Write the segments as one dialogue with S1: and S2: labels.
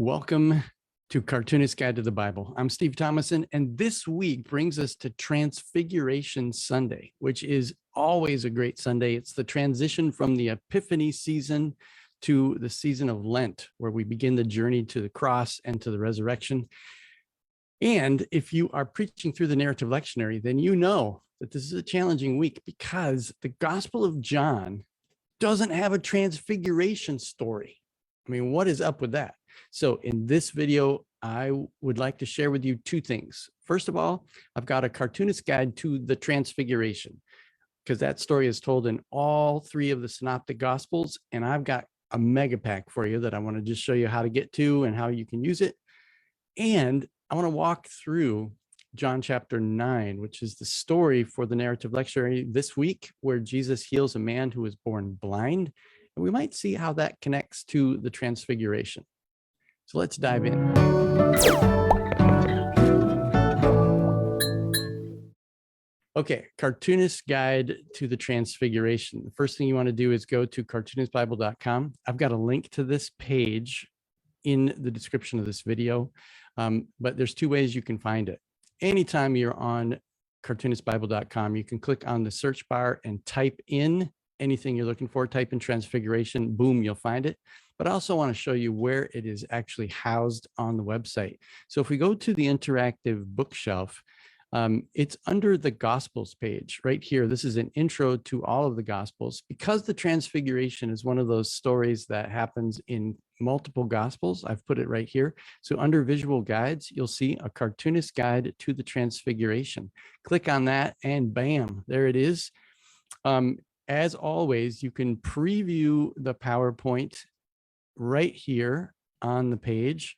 S1: Welcome to Cartoonist Guide to the Bible. I'm Steve Thomason, and this week brings us to Transfiguration Sunday, which is always a great Sunday. It's the transition from the Epiphany season to the season of Lent, where we begin the journey to the cross and to the resurrection. And if you are preaching through the narrative lectionary, then you know that this is a challenging week because the Gospel of John doesn't have a transfiguration story. I mean, what is up with that? So in this video, I would like to share with you two things. First of all, I've got a cartoonist guide to the Transfiguration, because that story is told in all three of the synoptic gospels. And I've got a mega pack for you that I want to just show you how to get to and how you can use it. And I want to walk through John chapter 9, which is the story for the narrative lectionary this week, where Jesus heals a man who was born blind. And we might see how that connects to the Transfiguration. So let's dive in. Okay, Cartoonist Guide to the Transfiguration. The first thing you want to do is go to cartoonistbible.com. I've got a link to this page in the description of this video, but there's two ways you can find it. Anytime you're on cartoonistbible.com, you can click on the search bar and type in anything you're looking for, type in Transfiguration, boom, you'll find it. But I also want to show you where it is actually housed on the website. So if we go to the interactive bookshelf, it's under the Gospels page right here. This is an intro to all of the Gospels. Because the Transfiguration is one of those stories that happens in multiple Gospels, I've put it right here. So under visual guides, you'll see a cartoonist guide to the Transfiguration. Click on that and bam, there it is. As always, you can preview the PowerPoint right here on the page.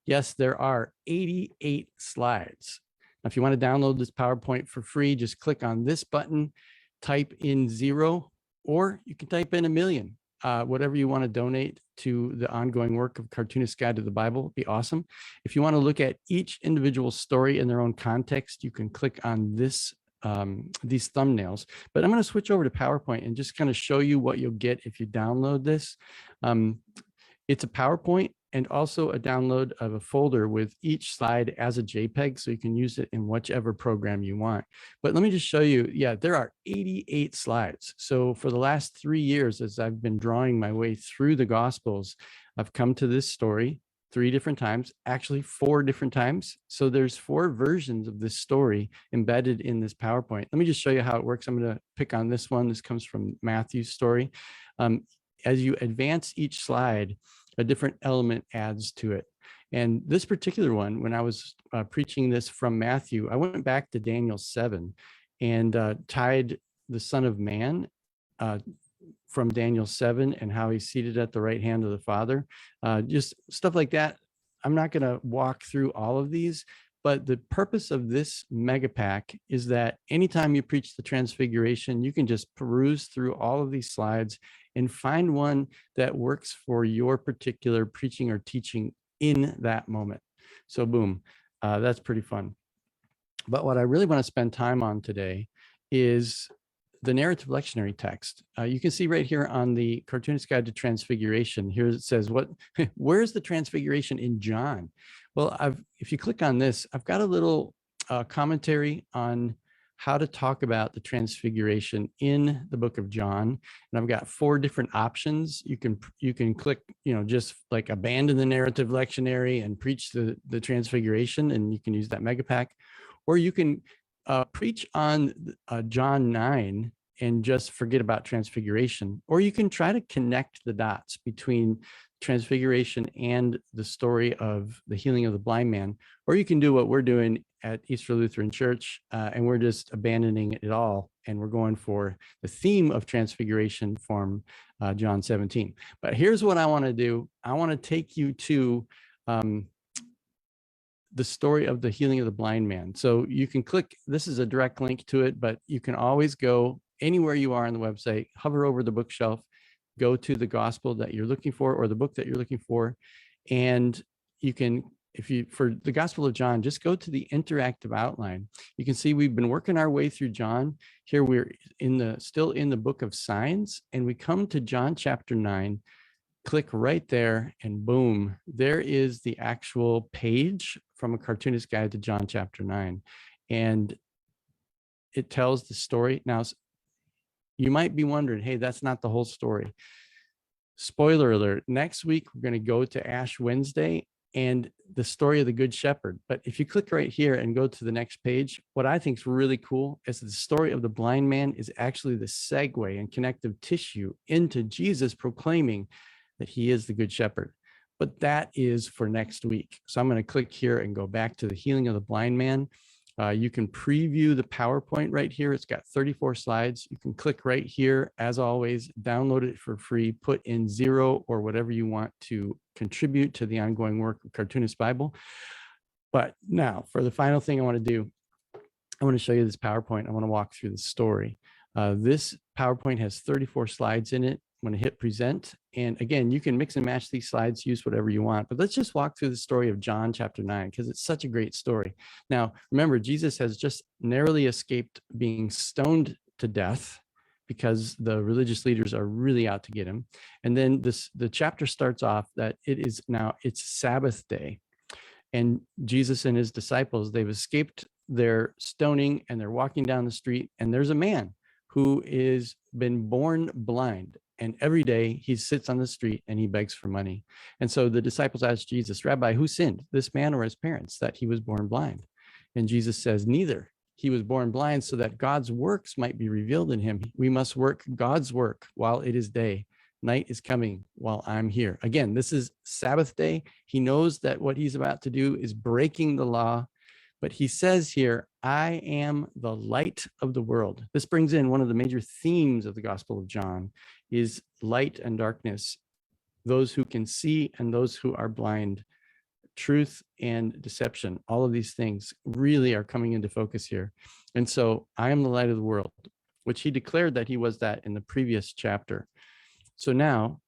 S1: Yes, there are 88 slides. Now, if you want to download this PowerPoint for free, just click on this button, type in 0, or you can type in 1,000,000. Whatever you want to donate to the ongoing work of Cartoonist Guide to the Bible would be awesome. If you want to look at each individual story in their own context, you can click on this these thumbnails. But I'm going to switch over to PowerPoint and just kind of show you what you'll get if you download this. It's a PowerPoint and also a download of a folder with each slide as a JPEG, so you can use it in whichever program you want. But let me just show you, yeah, there are 88 slides. So for the last 3 years, as I've been drawing my way through the Gospels, I've come to this story 3 different times, actually 4 different times. So there's 4 versions of this story embedded in this PowerPoint. Let me just show you how it works. I'm going to pick on this one. This comes from Matthew's story. As you advance each slide, a different element adds to it. And this particular one, when I was preaching this from Matthew, I went back to Daniel 7 and tied the Son of Man from Daniel 7 and how he's seated at the right hand of the Father. Just stuff like that. I'm not going to walk through all of these, but the purpose of this mega pack is that anytime you preach the Transfiguration, you can just peruse through all of these slides and find one that works for your particular preaching or teaching in that moment. So boom, that's pretty fun. But what I really want to spend time on today is the narrative lectionary text. You can see right here on the Cartoonist Guide to Transfiguration, here it says, where's the Transfiguration in John? Well, if you click on this, I've got a little commentary on how to talk about the Transfiguration in the book of John. And I've got 4 different options. You can click, just like abandon the narrative lectionary and preach the Transfiguration, and you can use that mega pack. Or you can preach on John 9 and just forget about Transfiguration. Or you can try to connect the dots between Transfiguration and the story of the healing of the blind man. Or you can do what we're doing at Easter Lutheran Church, and we're just abandoning it all, and we're going for the theme of Transfiguration from John 17. But here's what I want to do. I want to take you to the story of the healing of the blind man. So you can click, this is a direct link to it, but you can always go anywhere you are on the website, hover over the bookshelf, go to the gospel that you're looking for or the book that you're looking for. And you can, for the Gospel of John, just go to the interactive outline. You can see we've been working our way through John. Here we're still in the book of signs, and we come to John chapter 9, click right there, and boom, there is the actual page from A Cartoonist Guide to John chapter 9. And it tells the story. Now, you might be wondering, hey, that's not the whole story. Spoiler alert, next week, we're going to go to Ash Wednesday and the story of the Good Shepherd. But if you click right here and go to the next page, what I think is really cool is the story of the blind man is actually the segue and connective tissue into Jesus proclaiming that he is the Good Shepherd. But that is for next week. So I'm going to click here and go back to the healing of the blind man. You can preview the PowerPoint right here. It's got 34 slides. You can click right here. As always, download it for free, put in 0 or whatever you want to contribute to the ongoing work of Cartoonist Bible. But now for the final thing I want to do, I want to show you this PowerPoint. I want to walk through the story. This PowerPoint has 34 slides in it. I'm going to hit present. And again, you can mix and match these slides, use whatever you want, but let's just walk through the story of John chapter 9, because it's such a great story. Now, remember, Jesus has just narrowly escaped being stoned to death because the religious leaders are really out to get him. And then the chapter starts off that it's Sabbath day. And Jesus and his disciples, they've escaped their stoning and they're walking down the street, and there's a man who is been born blind. And every day he sits on the street and he begs for money. And so the disciples asked Jesus, Rabbi, who sinned, this man or his parents, that he was born blind? And Jesus says, neither. He was born blind so that God's works might be revealed in him. We must work God's work while it is day. Night is coming while I'm here. Again, this is Sabbath day. He knows that what he's about to do is breaking the law. But he says here, I am the light of the world. This brings in one of the major themes of the Gospel of John is light and darkness, those who can see and those who are blind, truth and deception. All of these things really are coming into focus here. And so I am the light of the world, which he declared that he was that in the previous chapter. So now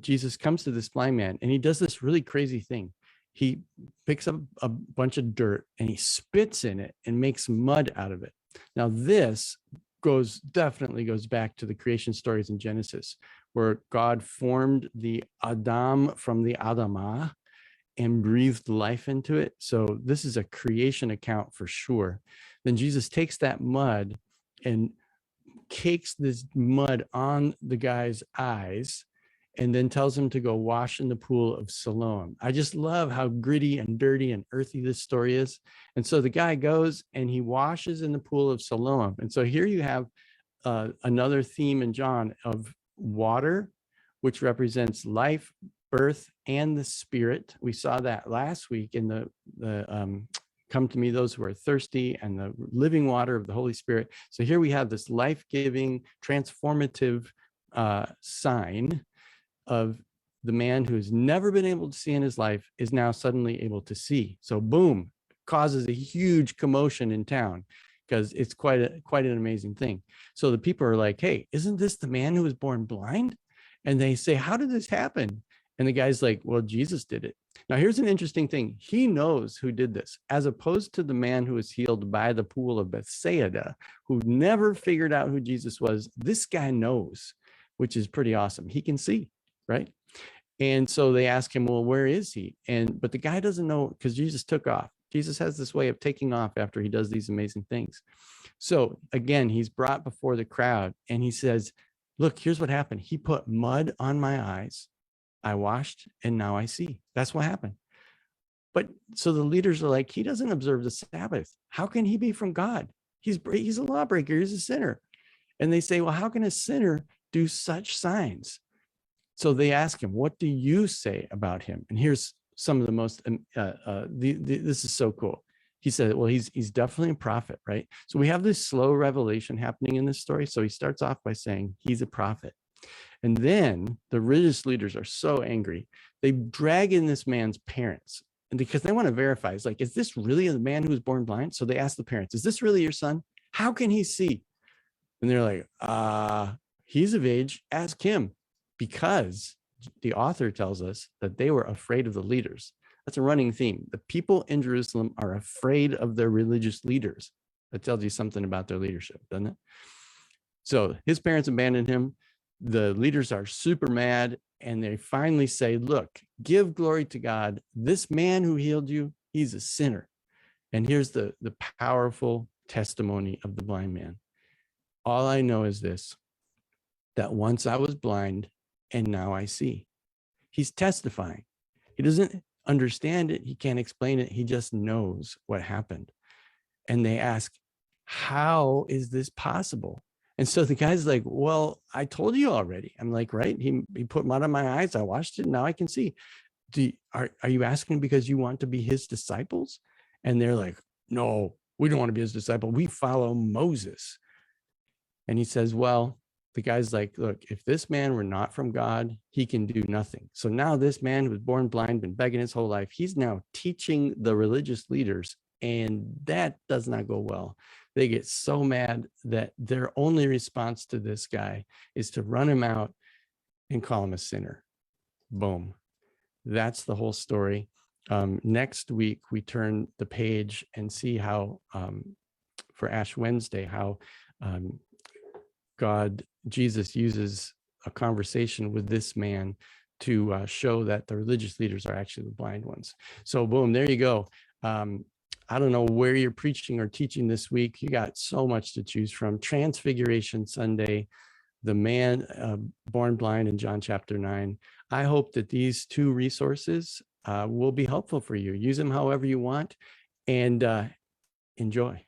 S1: Jesus comes to this blind man and he does this really crazy thing. He picks up a bunch of dirt and he spits in it and makes mud out of it. Now this definitely goes back to the creation stories in Genesis, where God formed the Adam from the Adamah and breathed life into it. So this is a creation account for sure. Then Jesus takes that mud and cakes this mud on the guy's eyes and then tells him to go wash in the pool of Siloam. I just love how gritty and dirty and earthy this story is. And so the guy goes and he washes in the pool of Siloam. And so here you have another theme in John of water, which represents life, birth, and the spirit. We saw that last week in the come to me, those who are thirsty, and the living water of the Holy Spirit. So here we have this life-giving, transformative sign of the man who has never been able to see in his life is now suddenly able to see. So boom, causes a huge commotion in town because it's quite an amazing thing. So the people are like, hey, isn't this the man who was born blind? And they say, how did this happen? And the guy's like, well, Jesus did it. Now, here's an interesting thing. He knows who did this, as opposed to the man who was healed by the pool of Bethsaida, who never figured out who Jesus was. This guy knows, which is pretty awesome. He can see, right? And so they ask him, well, where is he? But the guy doesn't know because Jesus took off. Jesus has this way of taking off after he does these amazing things. So again, he's brought before the crowd and he says, look, here's what happened. He put mud on my eyes. I washed and now I see. That's what happened. But so the leaders are like, he doesn't observe the Sabbath. How can he be from God? He's a lawbreaker. He's a sinner. And they say, well, how can a sinner do such signs? So they ask him, what do you say about him? And here's some of the most, this is so cool. He said, well, he's definitely a prophet, right? So we have this slow revelation happening in this story. So he starts off by saying he's a prophet. And then the religious leaders are so angry. They drag in this man's parents, and because they want to verify, it's like, is this really the man who was born blind? So they ask the parents, is this really your son? How can he see? And they're like, he's of age, ask him. Because the author tells us that they were afraid of the leaders. That's a running theme. The people in Jerusalem are afraid of their religious leaders. That tells you something about their leadership, doesn't it? So his parents abandoned him. the leaders are super mad, and they finally say, look, give glory to God. This man who healed you, he's a sinner. And here's the powerful testimony of the blind man. All I know is this, that once I was blind and now I see. He's testifying. He doesn't understand it. He can't explain it. He just knows what happened. And they ask, how is this possible? And so the guy's like, well, I told you already. I'm like, right? He put mud on my eyes. I washed it. Now I can see. Are you asking because you want to be his disciples? And they're like, no, we don't want to be his disciple. We follow Moses. And he says, well, the guy's like, look, if this man were not from God, he can do nothing. So now this man who was born blind, been begging his whole life, he's now teaching the religious leaders, and that does not go well. They get so mad that their only response to this guy is to run him out and call him a sinner. Boom. That's the whole story. Next week, we turn the page and see how, for Ash Wednesday, how Jesus uses a conversation with this man to show that the religious leaders are actually the blind ones. So boom, there you go. I don't know where you're preaching or teaching this week. You got so much to choose from. Transfiguration Sunday, the man born blind in John chapter 9. I hope that these two resources will be helpful for you. Use them however you want, and enjoy.